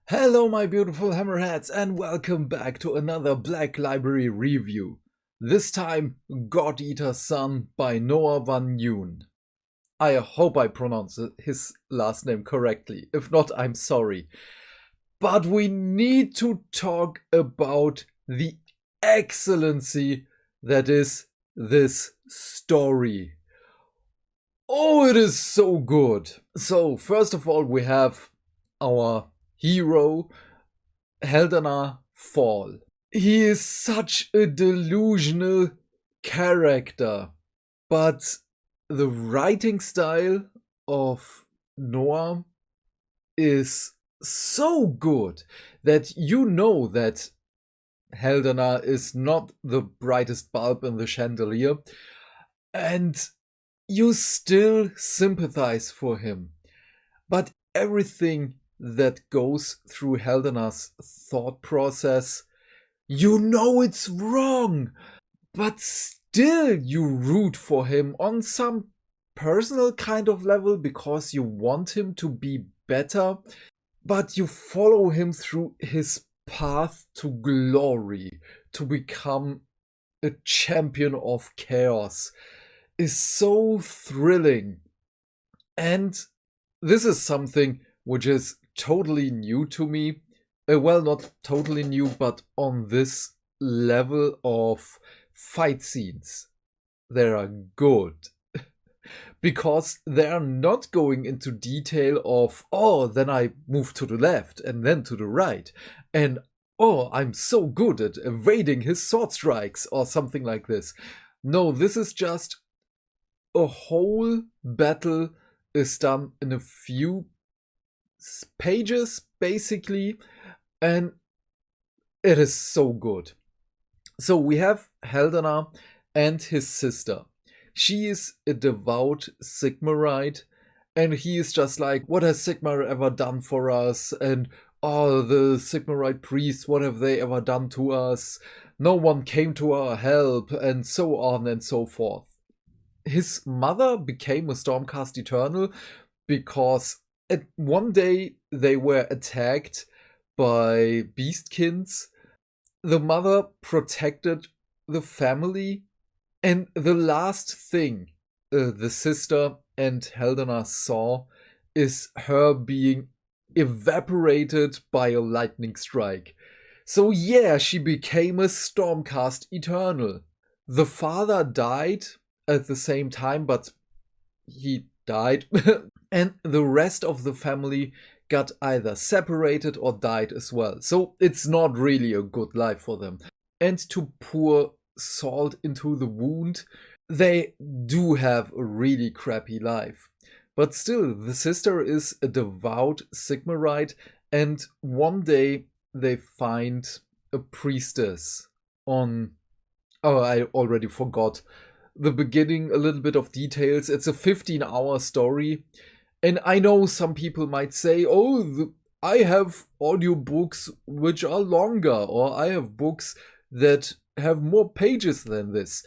Hello my beautiful hammerheads and welcome back to another Black Library review. This time Godeater's Son by Noah van Nguyen. I hope I pronounced his last name correctly. If not, I'm sorry. But we need to talk about the excellency that is this story. Oh, it is so good. So first of all, we have our hero, Heldener Fall. He is such a delusional character, but the writing style of Noah is so good that you know that Heldener is not the brightest bulb in the chandelier, and you still sympathize for him. But everything that goes through Heldener's thought process, you know it's wrong, but still you root for him on some personal kind of level because you want him to be better, but you follow him through his path to glory, to become a champion of chaos, is so thrilling. And this is something which is totally new to me. Well, not totally new, but on this level of fight scenes, they are good. Because they are not going into detail of, oh, then I move to the left and then to the right. And, oh, I'm so good at evading his sword strikes or something like this. No, this is just a whole battle is done in a few pages, basically, and it is so good. So we have Heldener and his sister. She is a devout Sigmarite, and he is just like, what has Sigmar ever done for us? And oh, the Sigmarite priests, what have they ever done to us? No one came to our help, and so on and so forth. His mother became a Stormcast Eternal because one day they were attacked by beastkins. The mother protected the family, and the last thing the sister and Heldener saw is her being evaporated by a lightning strike. So yeah, she became a Stormcast Eternal. The father died at the same time, but he died. And the rest of the family got either separated or died as well. So it's not really a good life for them. And to pour salt into the wound, they do have a really crappy life. But still, the sister is a devout Sigmarite, and one day they find a priestess on... Oh, I already forgot the beginning, a little bit of details. It's a 15-hour story. And I know some people might say, oh, I have audiobooks which are longer, or I have books that have more pages than this.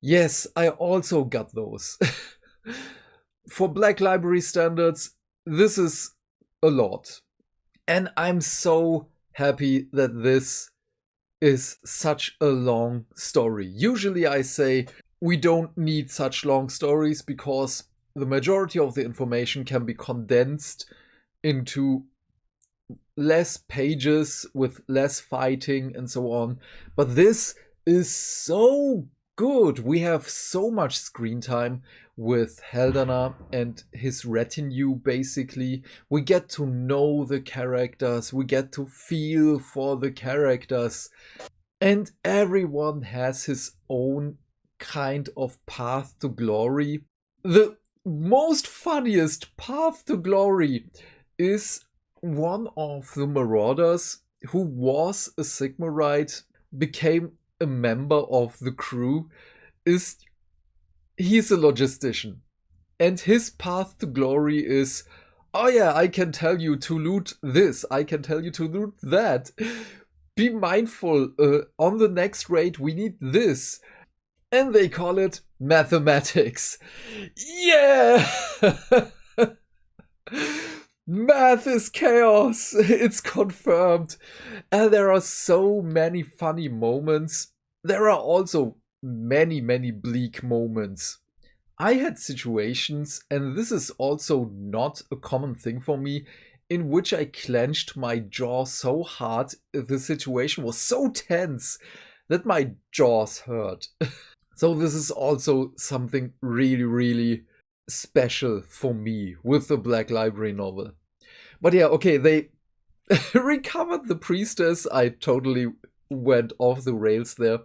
Yes, I also got those. For Black Library standards, this is a lot. And I'm so happy that this is such a long story. Usually I say we don't need such long stories because the majority of the information can be condensed into less pages with less fighting and so on. But this is so good. We have so much screen time with Heldener and his retinue, basically. We get to know the characters, we get to feel for the characters, and everyone has his own kind of path to glory. The most funniest path to glory is one of the Marauders who was a Sigmarite, became a member of the crew. He's a logistician, and his path to glory is, oh yeah, I can tell you to loot this, I can tell you to loot that. Be mindful, on the next raid we need this. And they call it mathematics. Yeah! Math is chaos. It's confirmed. And there are so many funny moments. There are also many, many bleak moments. I had situations, and this is also not a common thing for me, in which I clenched my jaw so hard, the situation was so tense that my jaws hurt. So this is also something really, really special for me with the Black Library novel. But yeah, okay, they recovered the priestess. I totally went off the rails there.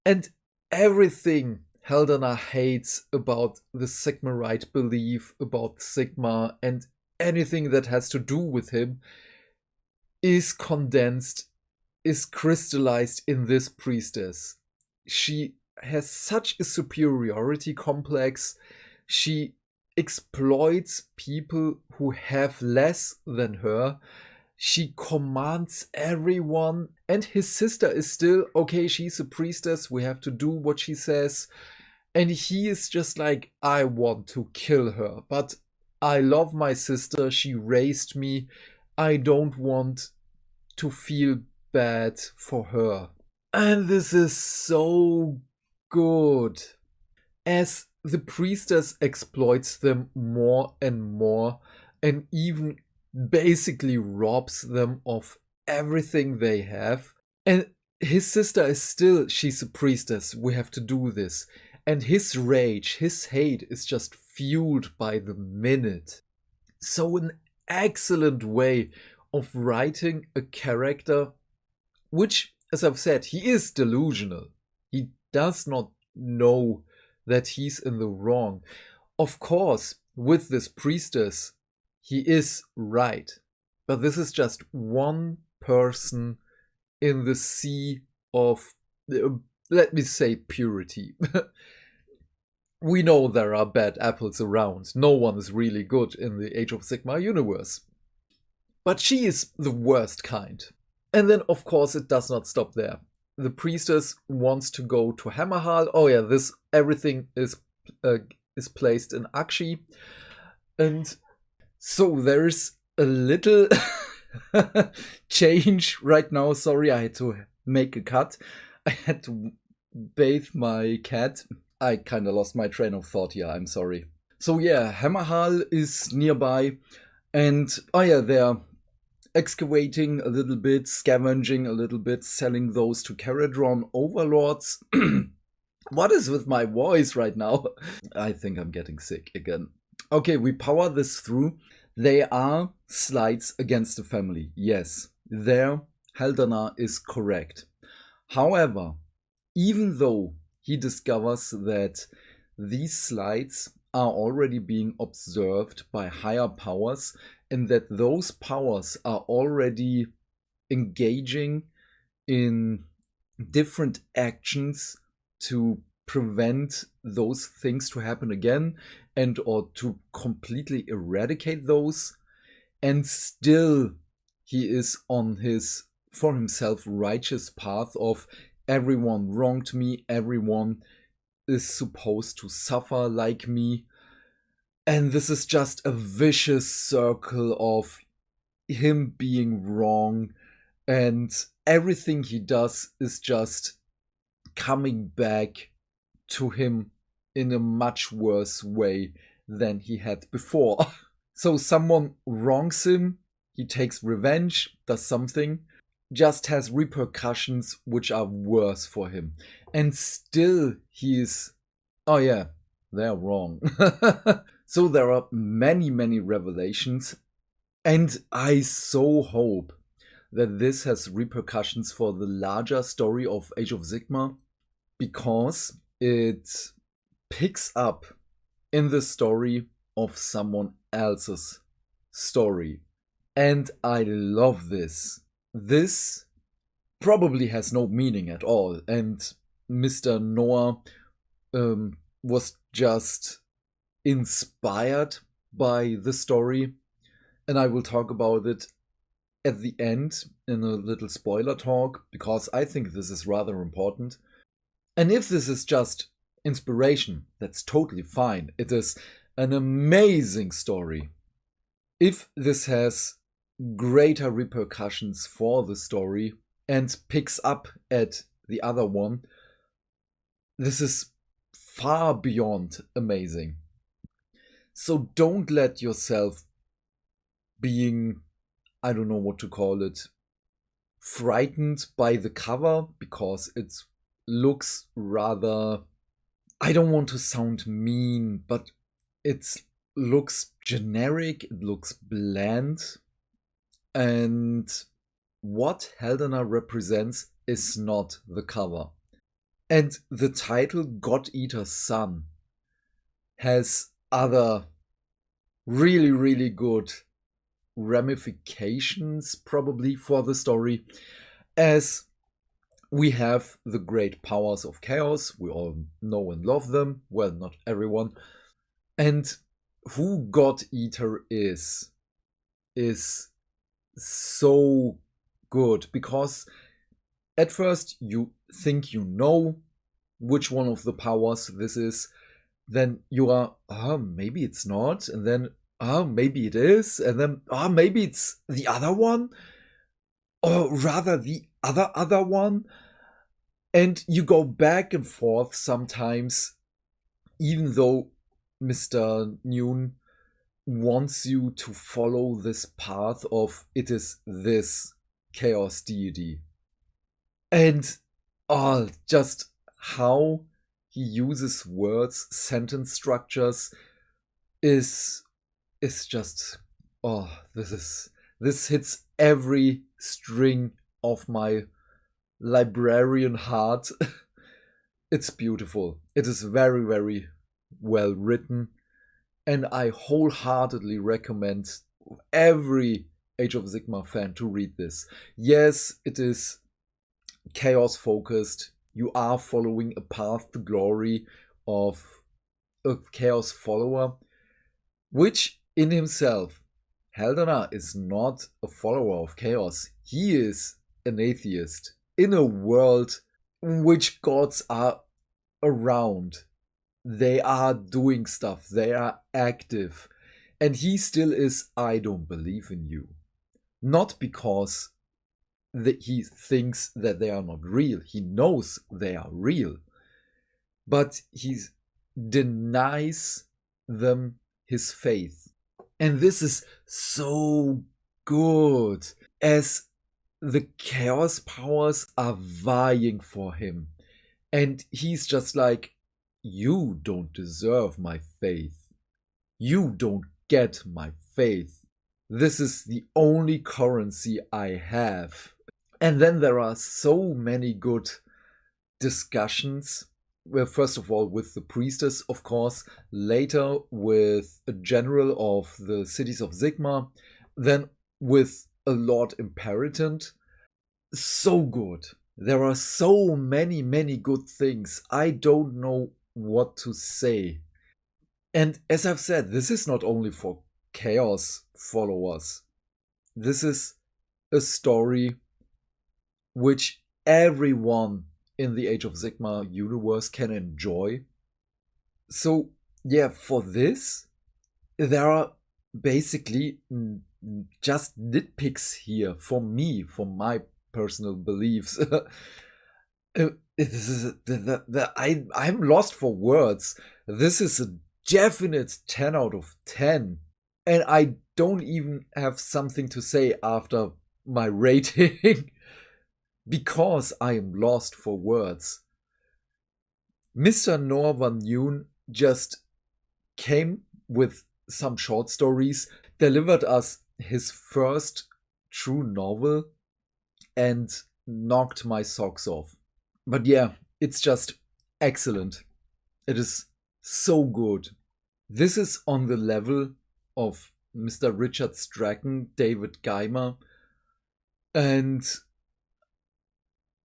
And everything Haldana hates about the Sigmarite belief, about Sigma, and anything that has to do with him is condensed, is crystallized in this priestess. She has such a superiority complex. She exploits people who have less than her. She commands everyone. And his sister is still, okay, she's a priestess, we have to do what she says. And he is just like, I want to kill her, but I love my sister, she raised me. I don't want to feel bad for her. And this is so good. As the priestess exploits them more and more, and even basically robs them of everything they have. And his sister is still, she's a priestess, we have to do this. And his rage, his hate is just fueled by the minute. So an excellent way of writing a character, which, as I've said, he is delusional. He does not know that he's in the wrong. Of course, with this priestess, he is right. But this is just one person in the sea of, let me say, purity. We know there are bad apples around. No one is really good in the Age of Sigmar universe. But she is the worst kind. And then, of course, it does not stop there. The priestess wants to go to Hammerhal. Oh yeah, this everything is placed in Akshi. And so there's a little change right now. Sorry, I had to make a cut. I had to bathe my cat. I kind of lost my train of thought here, I'm sorry. So yeah, Hammerhal is nearby. And oh yeah, they're excavating a little bit, scavenging a little bit, selling those to Caradron overlords. What is with my voice right now? I think I'm getting sick again. Okay, we power this through. They are slights against the family. Yes, there Haldana is correct. However, even though he discovers that these slights are already being observed by higher powers, and that those powers are already engaging in different actions to prevent those things to happen again, and or to completely eradicate those, and still he is on his, for himself, righteous path of everyone wronged me, everyone is supposed to suffer like me. And this is just a vicious circle of him being wrong, and everything he does is just coming back to him in a much worse way than he had before. So someone wrongs him, he takes revenge, does something, just has repercussions which are worse for him. And still he is, oh yeah, they're wrong. So there are many, many revelations, and I so hope that this has repercussions for the larger story of Age of Sigmar, because it picks up in the story of someone else's story. And I love this. This probably has no meaning at all, and Mr. Noah was just inspired by the story, and I will talk about it at the end in a little spoiler talk, because I think this is rather important. And if this is just inspiration, that's totally fine. It is an amazing story. if this has greater repercussions for the story and picks up at the other one, this is far beyond amazing. So don't let yourself being, I don't know what to call it, frightened by the cover, because it looks rather, I don't want to sound mean, but it looks generic, it looks bland, and what Heldana represents is not the cover. And the title Godeater's Son has other really, really good ramifications probably for the story, as we have the great powers of chaos. We all know and love them. Well, not everyone. And who Godeater is so good, because at first you think you know which one of the powers this is, then you are, maybe it's not, and then, maybe it is, and then, maybe it's the other one, or rather the other one, and you go back and forth sometimes, even though Mr. Nguyen wants you to follow this path of it is this chaos deity. And just how he uses words, sentence structures is just, this hits every string of my librarian heart. It's beautiful. It is very, very well written, and I wholeheartedly recommend every Age of Sigmar fan to read this. Yes, it is chaos focused. You are following a path to glory of a chaos follower, which in himself, Heldana is not a follower of chaos. He is an atheist in a world in which gods are around. They are doing stuff. They are active. And he still is, I don't believe in you. Not because he thinks that they are not real. He knows they are real. But he denies them his faith. And this is so good, as the chaos powers are vying for him. And he's just like, you don't deserve my faith. You don't get my faith. This is the only currency I have. And then there are so many good discussions. Well, first of all, with the priestess, of course, later with a general of the cities of Sigmar, then with a Lord Imperatant. So good. There are so many, many good things. I don't know what to say. And as I've said, this is not only for chaos followers. This is a story which everyone in the Age of Sigmar universe can enjoy. So yeah, for this, there are basically just nitpicks here for me, for my personal beliefs. I'm lost for words. This is a definite 10 out of 10. And I don't even have something to say after my rating because I am lost for words. Mr. Noah Van Nguyen just came with some short stories, delivered us his first true novel, and knocked my socks off. But yeah, it's just excellent. It is so good. This is on the level of Mr. Richard Strachan, David Geimer, and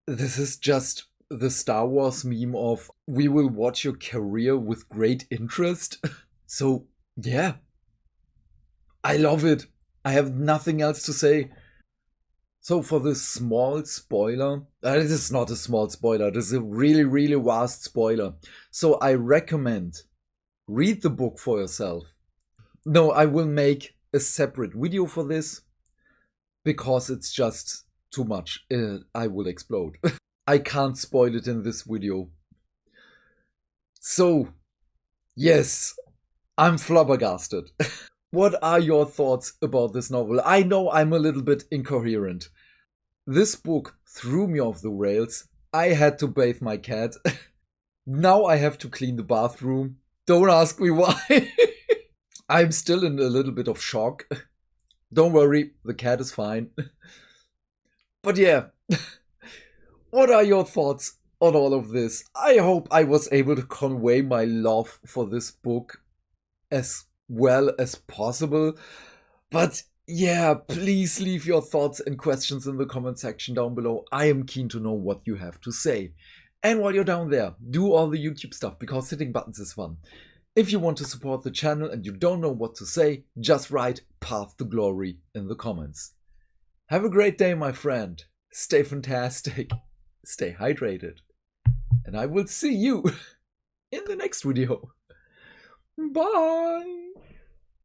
this is just the Star Wars meme of, we will watch your career with great interest. So yeah, I love it. I have nothing else to say. So for this small spoiler, this is not a small spoiler, this is a really, really vast spoiler. So I recommend, read the book for yourself. No, I will make a separate video for this because it's just too much. I will explode. I can't spoil it in this video. So, yes, I'm flabbergasted. What are your thoughts about this novel? I know I'm a little bit incoherent. This book threw me off the rails. I had to bathe my cat. Now I have to clean the bathroom. Don't ask me why. I'm still in a little bit of shock. Don't worry, the cat is fine. But yeah, what are your thoughts on all of this? I hope I was able to convey my love for this book as well as possible. But yeah, please leave your thoughts and questions in the comment section down below. I am keen to know what you have to say. And while you're down there, do all the YouTube stuff because hitting buttons is fun. If you want to support the channel and you don't know what to say, just write Path to Glory in the comments. Have a great day, my friend. Stay fantastic. Stay hydrated. And I will see you in the next video. Bye.